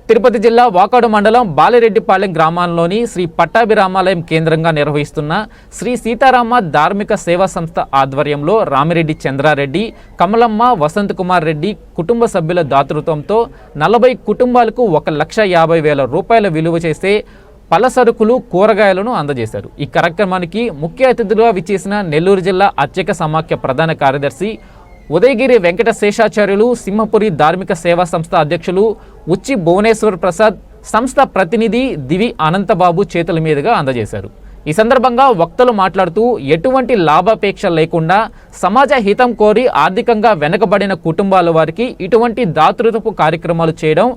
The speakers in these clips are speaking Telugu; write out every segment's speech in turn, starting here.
తిరుపతి జిల్లా వాకాడు మండలం బాలిరెడ్డిపాలెం గ్రామంలోని శ్రీ పట్టాభిరామాలయం కేంద్రంగా నిర్వహిస్తున్న శ్రీ సీతారామ ధార్మిక సేవా సంస్థ ఆధ్వర్యంలో రామిరెడ్డి చంద్రారెడ్డి, కమలమ్మ, వసంత్ కుమార్ రెడ్డి కుటుంబ సభ్యుల దాతృత్వంతో 40 కుటుంబాలకు 1,50,000 రూపాయల విలువ చేసే పలసరుకులు, కూరగాయలను అందజేశారు. ఈ కార్యక్రమానికి ముఖ్య అతిథులుగా విచ్చేసిన నెల్లూరు జిల్లా అర్చక సమాఖ్య ప్రధాన కార్యదర్శి ఉదయగిరి వెంకట శేషాచార్యులు, సింహపురి ధార్మిక సేవా సంస్థ అధ్యక్షులు ఉచ్చి భువనేశ్వర్ ప్రసాద్, సంస్థ ప్రతినిధి దివి అనంతబాబు చేతుల మీదుగా అందజేశారు. ఈ సందర్భంగా వక్తలు మాట్లాడుతూ ఎటువంటి లాభాపేక్ష లేకుండా సమాజ హితం కోరి ఆర్థికంగా వెనుకబడిన కుటుంబాల వారికి ఇటువంటి దాతృత్వపు కార్యక్రమాలు చేయడం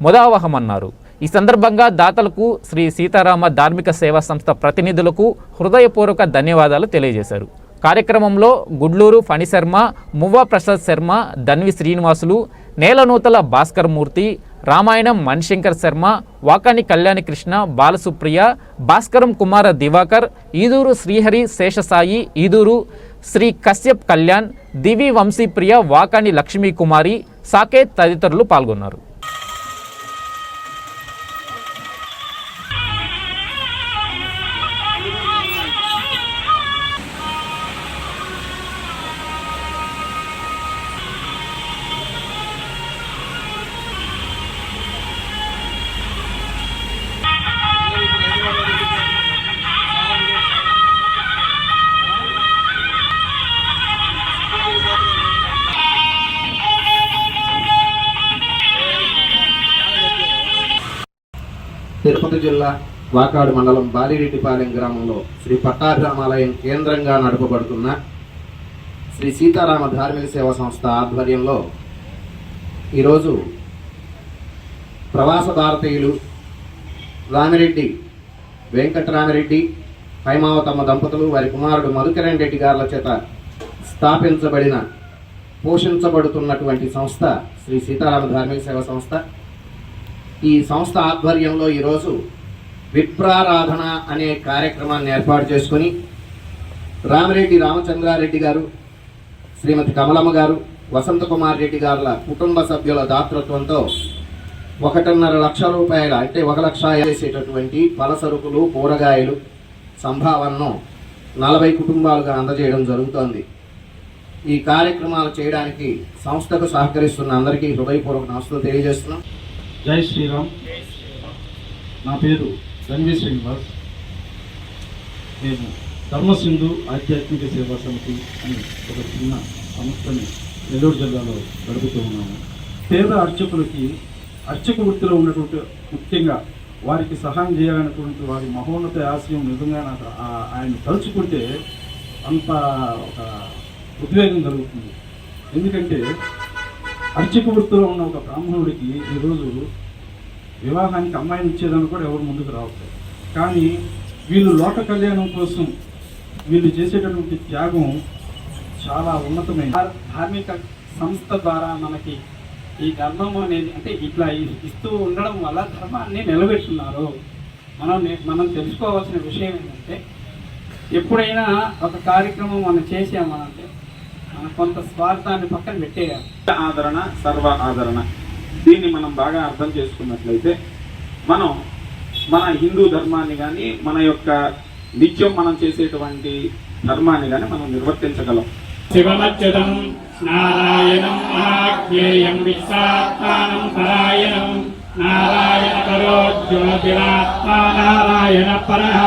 ముదావహమన్నారు. ఈ సందర్భంగా దాతలకు శ్రీ సీతారామ ధార్మిక సేవా సంస్థ ప్రతినిధులకు హృదయపూర్వక ధన్యవాదాలు తెలియజేశారు. కార్యక్రమంలో గుడ్లూరు ఫణిశర్మ, మువ్వా ప్రసాద్ శర్మ, ధన్వి శ్రీనివాసులు, నేలనూతల భాస్కర్ మూర్తి, రామాయణం మణిశంకర్ శర్మ, వాకాని కళ్యాణి కృష్ణ, బాలసుప్రియ, భాస్కరం కుమార దివాకర్, ఈదూరు శ్రీహరి శేషసాయి, ఈదూరు శ్రీ కశ్యప్ కళ్యాణ్, దివి వంశీప్రియ, వాకాని లక్ష్మీ కుమారి, సాకేత్ తదితరులు పాల్గొన్నారు. తిరుపతి జిల్లా వాకాడు మండలం బాలిరెడ్డిపాలెం గ్రామంలో శ్రీ పట్టాభిరామాలయం కేంద్రంగా నడపబడుతున్న శ్రీ సీతారామ ధార్మిక సేవా సంస్థ ఆధ్వర్యంలో ఈరోజు ప్రవాస భారతీయులు రామిరెడ్డి వెంకటరామిరెడ్డి, హైమావతమ్మ దంపతులు, వారి కుమారుడు మధుకిరణ్ రెడ్డి గారుల చేత స్థాపించబడిన పోషించబడుతున్నటువంటి సంస్థ శ్రీ సీతారామ ధార్మిక సేవా సంస్థ. ఈ సంస్థ ఆధ్వర్యంలో ఈరోజు విప్రారాధన అనే కార్యక్రమాన్ని ఏర్పాటు చేసుకొని రామిరెడ్డి రామచంద్రారెడ్డి గారు, శ్రీమతి కమలమ్మ గారు, వసంత కుమార్ రెడ్డి గారుల కుటుంబ సభ్యుల దాతృత్వంతో 1.5 లక్షల రూపాయల అంటే 1 లక్ష చేసేటటువంటి పలసరుకులు, కూరగాయలు సంభావనను 40 కుటుంబాలుగా అందజేయడం జరుగుతోంది. ఈ కార్యక్రమాలు చేయడానికి సంస్థకు సహకరిస్తున్న అందరికీ హృదయపూర్వక నమస్కారాలు తెలియజేస్తున్నాం. జై శ్రీరామ్. నా పేరు ధన్వి శ్రీనివాస్. నేను ధర్మసింధు ఆధ్యాత్మిక సేవా సమితి అని ఒక చిన్న సంస్థని నెల్లూరు జిల్లాలో గడుపుతూ ఉన్నాము. పేద అర్చకులకి అర్చక వృత్తిలో ఉన్నటువంటి ముఖ్యంగా వారికి సహాయం చేయాలనేటువంటి వారి మహోన్నత ఆశయం నిజంగా నాకు ఆయన తలుచుకుంటే అంత ఒక ఉద్వేగం కలుగుతుంది. ఎందుకంటే అర్చక వృత్తిలో ఉన్న ఒక బ్రాహ్మణుడికి ఈరోజు వివాహానికి అమ్మాయిని ఇచ్చేదాన్ని కూడా ఎవరు ముందుకు రావట్లేదు. కానీ వీళ్ళు లోక కళ్యాణం కోసం వీళ్ళు చేసేటటువంటి త్యాగం చాలా ఉన్నతమైన. ధార్మిక సంస్థ ద్వారా మనకి ఈ ధర్మం అనేది అంటే ఇట్లా ఇస్తూ ఉండడం వల్ల ధర్మాన్ని నిలబెట్టున్నారు. మనం తెలుసుకోవాల్సిన విషయం ఏంటంటే ఎప్పుడైనా ఒక కార్యక్రమం మనం చేసామనంటే మన కొంత స్వార్థాన్ని పక్కన పెట్టేయాలి. ఆదరణ, సర్వ ఆదరణ, దీన్ని మనం బాగా అర్థం చేసుకున్నట్లయితే మనం మన హిందూ ధర్మాన్ని కానీ మన యొక్క నిత్యం మనం చేసేటువంటి ధర్మాన్ని కానీ మనం నిర్వర్తించగలం. శివమచ్యుతం నారాయణం ఆఖ్యేయం విశ్వాత్మానం పరాయణం నారాయణ పరో జ్యోతిరాత్మా నారాయణ పరః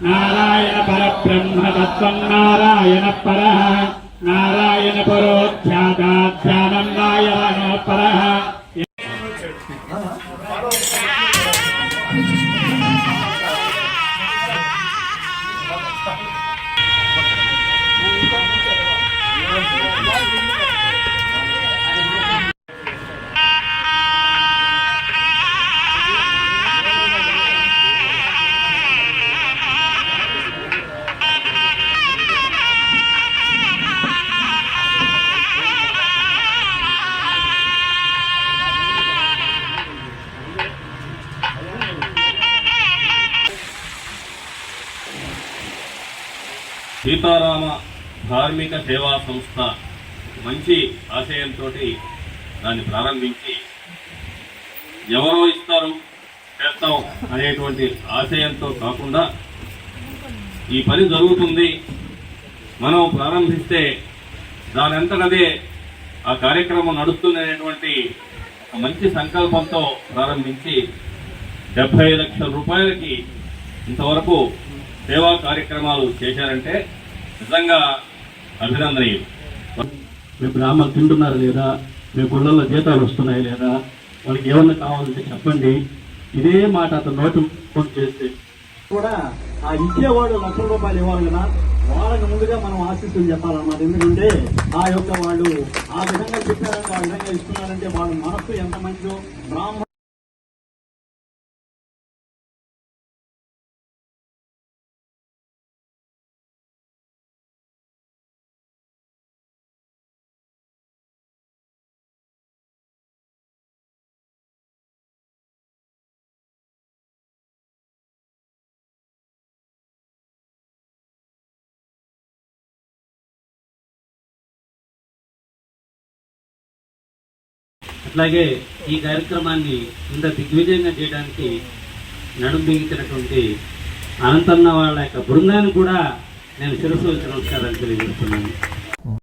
నారాయణ పరబ్రహ్మ తత్వం నారాయణ పరః నారాయణ పరో ధ్యానం నారాయణ పరః. సీతారామ ధార్మిక సేవా సంస్థ మంచి ఆశయంతో దాన్ని ప్రారంభించి ఎవరో ఇస్తారు చేస్తాం అనేటువంటి ఆశయంతో కాకుండా ఈ పని జరుగుతుంది, మనం ప్రారంభిస్తే దానంతటదే ఆ కార్యక్రమం నడుస్తుంది అనేటువంటి ఒక మంచి సంకల్పంతో ప్రారంభించి 75 లక్షల రూపాయలకి ఇంతవరకు సేవా కార్యక్రమాలు చేశారంటే నిజంగా అభినందనీయం. మీ బ్రాహ్మణులు తింటున్నారు లేదా, మీ గుళ్ళల్లో జీతాలు వస్తున్నాయి లేదా, వాళ్ళకి ఏమన్నా కావాలంటే చెప్పండి. ఇదే మాట అతను నోటు ఫోన్ చేస్తే కూడా ఆ ఇచ్చేవాడు ₹1,00,000 ఇవ్వాలి కదా, వాళ్ళకి ముందుగా మనం ఆశీస్సులు చెప్పాలన్నమాట. ఎందుకంటే ఆ యొక్క వాళ్ళు ఆ విధంగా చెప్పారంటే, ఆ విధంగా ఇస్తున్నారంటే వాళ్ళ మనస్సు ఎంత మంచిదో. బ్రాహ్మణ అట్లాగే ఈ కార్యక్రమాన్ని ఇంత దిగ్విజయంగా చేయడానికి నడుం బిగించినటువంటి అనంతన్న వాళ్ళ యొక్క బృందాన్ని కూడా నేను శిరస్సు నమస్కారాలు తెలియజేస్తున్నాను.